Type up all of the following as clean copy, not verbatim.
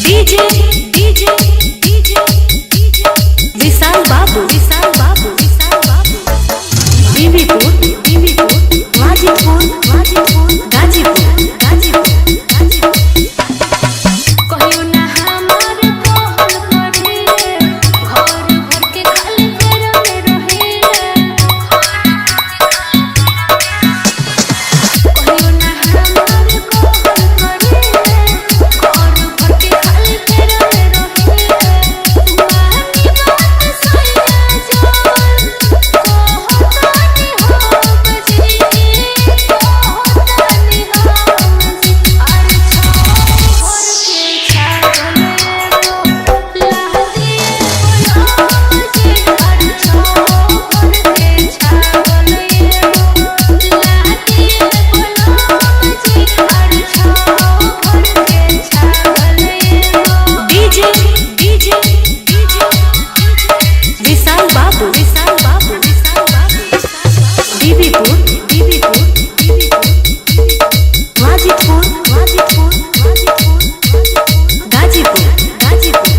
DJ DJ DJ विशाल बाबू बीवीपुर गाजीपुर कहियो ना हमार कहल पड़े घर भर के खाली फेर में रहे कहियो ना हमार कहल पड़े घर भर के खाली फेर में रहे मानी बात सैया जान कहतानी हो बजी कहतानी हो बजी अरे घर के छागल एगो लाह दिए बोलो बजी अरे घर के छागल एगो लाह दिए बोलो बजी अरे घर के छागल एगो डीजे डीजे डीजे विशाल बाबू बीवीपुर गाजीपुर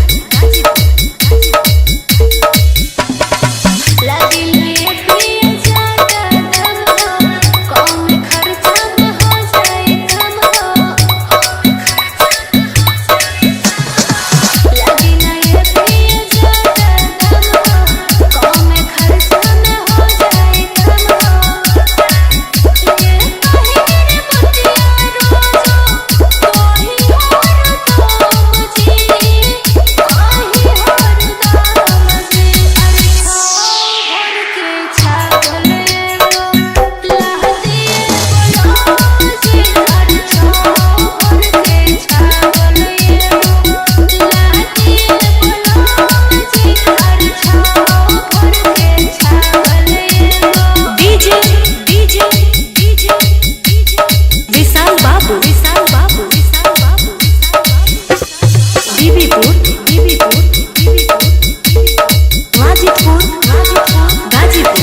लगिले प्रिय जाता दम हो कौन खर्चा में हो जाए कम हो लगिले प्रिय जाता दम हो कौन खर्चा में हो जाए कम हो ये कहीं बुतिया रोजो कोही और तो मुझे कोही और दाम से अरे घर के छागल एगो लाह दिए बोलो बजी अरे घर के छागल एगो लाह दिए बोलो बजी अरे घर के छागल एगो डीजे डीजे डीजे विशाल बाबू बीवीपुर गाजीपुर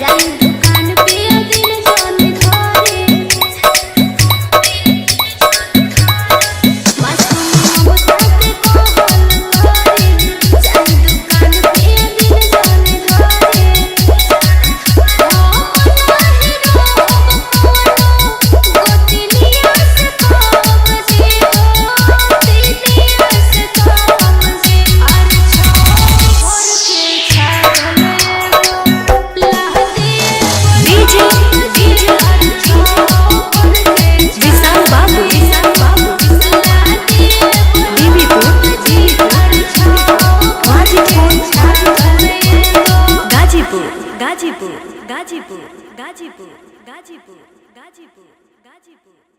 जाई दुकान पे दिन जान घरे मासूम बताते कहल करे जाई दुकान पे दिन जान घरे गोतिनिया से कब से गोतिनिया से कब से अरे घर के छागल एगो लाह दिए डीजे डीजे विशाल बाबू लाह दिए बीवीपुर गाजीपुर